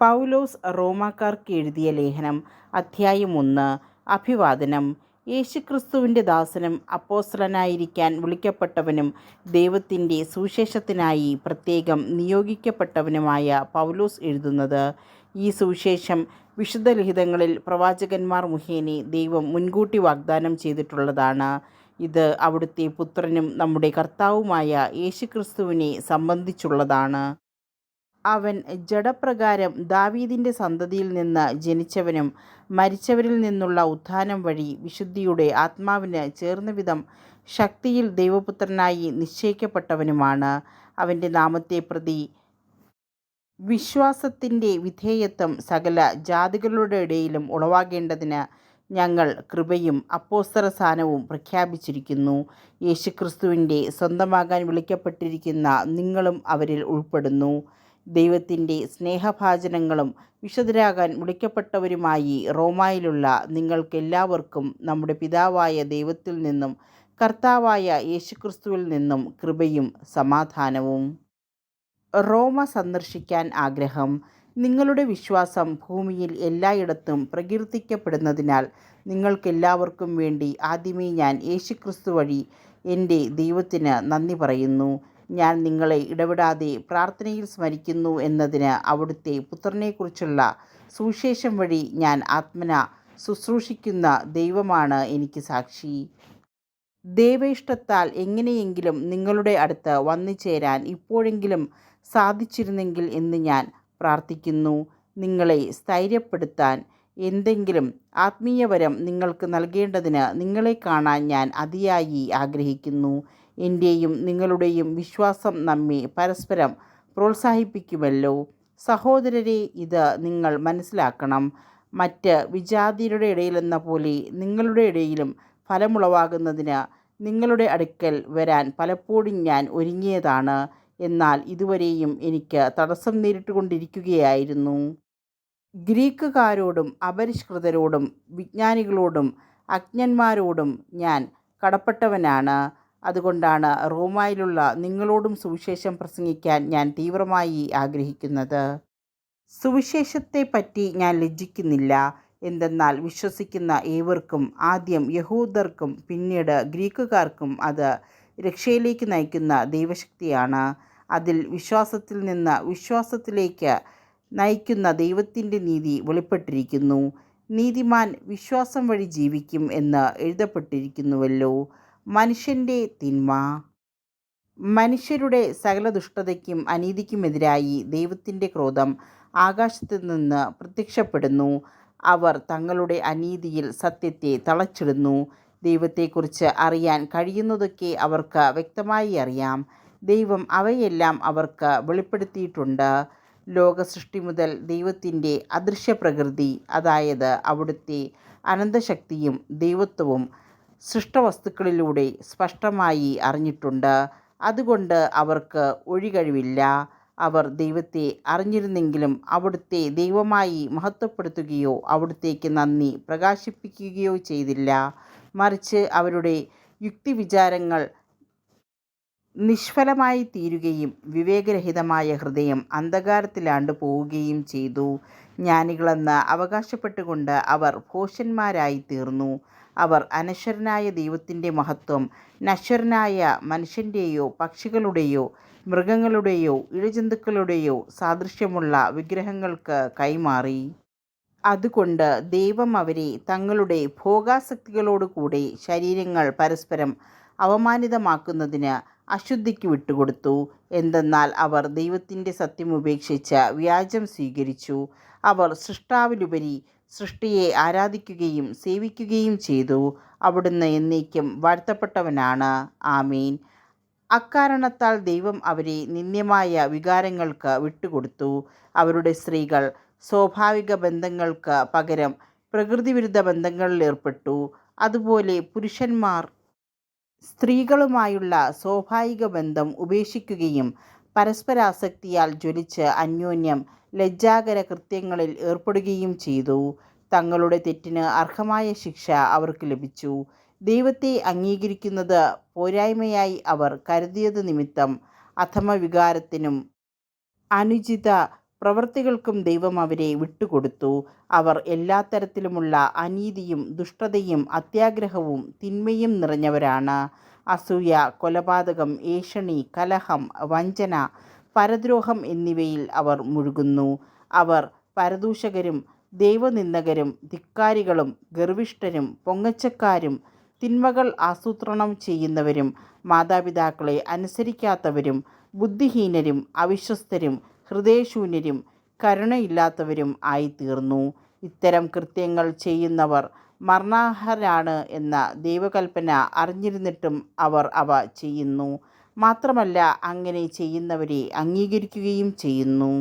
പൗലോസ് റോമാക്കാർക്ക് എഴുതിയ ലേഖനം അധ്യായം 1. അഭിവാദനം. യേശുക്രിസ്തുവിൻ്റെ ദാസനും അപ്പോസ്തലനായിരിക്കാൻ വിളിക്കപ്പെട്ടവനും ദൈവത്തിൻ്റെ സുവിശേഷത്തിനായി പ്രത്യേകം നിയോഗിക്കപ്പെട്ടവനുമായ പൗലോസ് എഴുതുന്നത്. ഈ സുവിശേഷം വിശുദ്ധ ലിഖിതങ്ങളിൽ പ്രവാചകന്മാർ മുഖേന ദൈവം മുൻകൂട്ടി വാഗ്ദാനം ചെയ്തിട്ടുള്ളതാണ്. ഇത് അവിടുത്തെ പുത്രനും നമ്മുടെ കർത്താവുമായ യേശുക്രിസ്തുവിനെ സംബന്ധിച്ചുള്ളതാണ്. അവൻ ജഡപ്രകാരം ദാവീദിൻ്റെ സന്തതിയിൽ നിന്ന് ജനിച്ചവനും മരിച്ചവരിൽ നിന്നുള്ള ഉത്ഥാനം വഴി വിശുദ്ധിയുടെ ആത്മാവിന് ചേർന്നവിധം ശക്തിയിൽ ദൈവപുത്രനായി നിശ്ചയിക്കപ്പെട്ടവനുമാണ്. അവൻ്റെ നാമത്തെ പ്രതി വിശ്വാസത്തിൻ്റെ വിധേയത്വം സകല ജാതികളുടെ ഇടയിലും ഉളവാകേണ്ടതിന് ഞങ്ങൾ കൃപയും അപ്പോസ്തലസ്ഥാനവും പ്രഖ്യാപിച്ചിരിക്കുന്നു. യേശുക്രിസ്തുവിൻ്റെ സ്വന്തമാകാൻ വിളിക്കപ്പെട്ടിരിക്കുന്ന നിങ്ങളും അവരിൽ ഉൾപ്പെടുന്നു. ദൈവത്തിൻ്റെ സ്നേഹഭാജനങ്ങളും വിശുദ്ധരാകാൻ വിളിക്കപ്പെട്ടവരുമായി റോമായിലുള്ള നിങ്ങൾക്കെല്ലാവർക്കും നമ്മുടെ പിതാവായ ദൈവത്തിൽ നിന്നും കർത്താവായ യേശുക്രിസ്തുവിൽ നിന്നും കൃപയും സമാധാനവും. റോമ സന്ദർശിക്കാൻ ആഗ്രഹം. നിങ്ങളുടെ വിശ്വാസം ഭൂമിയിൽ എല്ലായിടത്തും പ്രകീർത്തിക്കപ്പെടുന്നതിനാൽ നിങ്ങൾക്കെല്ലാവർക്കും വേണ്ടി ആദ്യമേ ഞാൻ യേശുക്രിസ്തു വഴി എൻ്റെ ദൈവത്തിന് നന്ദി പറയുന്നു. ഞാൻ നിങ്ങളെ ഇടവിടാതെ പ്രാർത്ഥനയിൽ സ്മരിക്കുന്നു എന്നതിന് അവിടുത്തെ പുത്രനെക്കുറിച്ചുള്ള സുവിശേഷം വഴി ഞാൻ ആത്മന ശുശ്രൂഷിക്കുന്ന ദൈവമാണ് എനിക്ക് സാക്ഷി. ദൈവേഷ്ടത്താൽ എങ്ങനെയെങ്കിലും നിങ്ങളുടെ അടുത്ത് വന്നുചേരാൻ ഇപ്പോഴെങ്കിലും സാധിച്ചിരുന്നെങ്കിൽ എന്ന് ഞാൻ പ്രാർത്ഥിക്കുന്നു. നിങ്ങളെ സ്ഥൈര്യപ്പെടുത്താൻ എന്തെങ്കിലും ആത്മീയവരം നിങ്ങൾക്ക് നൽകേണ്ടതിന് നിങ്ങളെ കാണാൻ ഞാൻ അതിയായി ആഗ്രഹിക്കുന്നു. എൻ്റെയും നിങ്ങളുടെയും വിശ്വാസം നമ്മെ പരസ്പരം പ്രോത്സാഹിപ്പിക്കുമല്ലോ. സഹോദരരെ, ഇത് നിങ്ങൾ മനസ്സിലാക്കണം. മറ്റ് വിജാതിയരുടെ ഇടയിലെന്ന പോലെ നിങ്ങളുടെ ഇടയിലും ഫലമുളവാകുന്നതിന് നിങ്ങളുടെ അടുക്കൽ വരാൻ പലപ്പോഴും ഞാൻ ഒരുങ്ങിയതാണ്. എന്നാൽ ഇതുവരെയും എനിക്ക് തടസ്സം നേരിട്ടുകൊണ്ടിരിക്കുകയായിരുന്നു. ഗ്രീക്കുകാരോടും അപരിഷ്കൃതരോടും വിജ്ഞാനികളോടും അജ്ഞന്മാരോടും ഞാൻ കടപ്പെട്ടവനാണ്. അതുകൊണ്ടാണ് റോമായിലുള്ള നിങ്ങളോടും സുവിശേഷം പ്രസംഗിക്കാൻ ഞാൻ തീവ്രമായി ആഗ്രഹിക്കുന്നത്. സുവിശേഷത്തെപ്പറ്റി ഞാൻ ലജ്ജിക്കുന്നില്ല. എന്തെന്നാൽ വിശ്വസിക്കുന്ന ഏവർക്കും, ആദ്യം യഹൂദർക്കും പിന്നീട് ഗ്രീക്കുകാർക്കും അത് രക്ഷയിലേക്ക് നയിക്കുന്ന ദൈവശക്തിയാണ്. അതിൽ വിശ്വാസത്തിൽ നിന്ന് വിശ്വാസത്തിലേക്ക് നയിക്കുന്ന ദൈവത്തിൻ്റെ നീതി വെളിപ്പെട്ടിരിക്കുന്നു. നീതിമാൻ വിശ്വാസം വഴി ജീവിക്കും എന്ന് എഴുതപ്പെട്ടിരിക്കുന്നുവല്ലോ. മനുഷ്യൻ്റെ തിന്മ. മനുഷ്യരുടെ സകല ദുഷ്ടതയ്ക്കും അനീതിക്കുമെതിരായി ദൈവത്തിൻ്റെ ക്രോധം ആകാശത്തു നിന്ന് പ്രത്യക്ഷപ്പെടുന്നു. അവർ തങ്ങളുടെ അനീതിയിൽ സത്യത്തെ തളച്ചിടുന്നു. ദൈവത്തെക്കുറിച്ച് അറിയാൻ കഴിയുന്നതൊക്കെ അവർക്ക് വ്യക്തമായി അറിയാം. ദൈവം അവയെല്ലാം അവർക്ക് വെളിപ്പെടുത്തിയിട്ടുണ്ട്. ലോകസൃഷ്ടി മുതൽ ദൈവത്തിൻ്റെ അദൃശ്യപ്രകൃതി, അതായത് അവിടുത്തെ അനന്തശക്തിയും ദൈവത്വവും സൃഷ്ടവസ്തുക്കളിലൂടെ സ്പഷ്ടമായി അറിഞ്ഞിട്ടുണ്ട്. അതുകൊണ്ട് അവർക്ക് ഒഴികഴിവില്ല. അവർ ദൈവത്തെ അറിഞ്ഞിരുന്നെങ്കിലും അവിടുത്തെ ദൈവമായി മഹത്വപ്പെടുത്തുകയോ അവിടുത്തേക്ക് നന്ദി പ്രകാശിപ്പിക്കുകയോ ചെയ്തില്ല. മറിച്ച് അവരുടെ യുക്തിവിചാരങ്ങൾ നിഷ്ഫലമായി തീരുകയും വിവേകരഹിതമായ ഹൃദയം അന്ധകാരത്തിലാണ്ട് പോവുകയും ചെയ്തു. ജ്ഞാനികളെന്ന് അവകാശപ്പെട്ടുകൊണ്ട് അവർ ഭോഷന്മാരായി തീർന്നു. അവർ അനശ്വരനായ ദൈവത്തിൻ്റെ മഹത്വം നശ്വരനായ മനുഷ്യൻ്റെയോ പക്ഷികളുടെയോ മൃഗങ്ങളുടെയോ ഇഴജന്തുക്കളുടെയോ സാദൃശ്യമുള്ള വിഗ്രഹങ്ങൾക്ക് കൈമാറി. അതുകൊണ്ട് ദൈവം അവരെ തങ്ങളുടെ ഭോഗാസക്തികളോടുകൂടെ ശരീരങ്ങൾ പരസ്പരം അവമാനിതമാക്കുന്നതിന് അശുദ്ധിക്ക് വിട്ടുകൊടുത്തു. എന്തെന്നാൽ അവർ ദൈവത്തിൻ്റെ സത്യം ഉപേക്ഷിച്ച് വ്യാജം സ്വീകരിച്ചു. അവർ സൃഷ്ടാവിലുപരി സൃഷ്ടിയെ ആരാധിക്കുകയും സേവിക്കുകയും ചെയ്തു. അവിടുന്ന് എന്നേക്കും വാഴ്ത്തപ്പെട്ടവനാണ്. ആമേൻ. അക്കാരണത്താൽ ദൈവം അവരെ നിന്ദ്യമായ വികാരങ്ങൾക്ക് വിട്ടുകൊടുത്തു. അവരുടെ സ്ത്രീകൾ സ്വാഭാവിക ബന്ധങ്ങൾക്ക് പകരം പ്രകൃതിവിരുദ്ധ ബന്ധങ്ങളിലേർപ്പെട്ടു. അതുപോലെ പുരുഷന്മാർ സ്ത്രീകളുമായുള്ള സ്വാഭാവിക ബന്ധം ഉപേക്ഷിക്കുകയും പരസ്പരാസക്തിയാൽ ജ്വലിച്ച് അന്യോന്യം ലജ്ജാകര കൃത്യങ്ങളിൽ ഏർപ്പെടുകയും ചെയ്തു. തങ്ങളുടെ തെറ്റിന് അർഹമായ ശിക്ഷ അവർക്ക് ലഭിച്ചു. ദൈവത്തെ അംഗീകരിക്കുന്നത് പോരായ്മയായി അവർ കരുതിയത് നിമിത്തം അധമവികാരത്തിനും അനുചിത പ്രവൃത്തികൾക്കും ദൈവം അവരെ വിട്ടുകൊടുത്തു. അവർ എല്ലാ തരത്തിലുമുള്ള അനീതിയും ദുഷ്ടതയും അത്യാഗ്രഹവും തിന്മയും നിറഞ്ഞവരാണ്. അസൂയ, കൊലപാതകം, ഏഷണി, കലഹം, വഞ്ചന, പരദ്രോഹം എന്നിവയിൽ അവർ മുഴുകുന്നു. അവർ പരദൂഷകരും ദൈവനിന്ദകരും ധിക്കാരികളും ഗർവിഷ്ഠരും പൊങ്ങച്ചക്കാരും തിന്മകൾ ആസൂത്രണം ചെയ്യുന്നവരും മാതാപിതാക്കളെ അനുസരിക്കാത്തവരും ബുദ്ധിഹീനരും അവിശ്വസ്തരും ഹൃദയശൂന്യരും കരുണയില്ലാത്തവരും ആയിത്തീർന്നു. ഇത്തരം കൃത്യങ്ങൾ ചെയ്യുന്നവർ മരണാർഹരാണ് എന്ന ദൈവകൽപ്പന അറിഞ്ഞിരുന്നിട്ടും അവർ അവ ചെയ്യുന്നു. മാത്രമല്ല, അങ്ങനെ ചെയ്യുന്നവരെ അംഗീകരിക്കുകയും ചെയ്യുന്നു.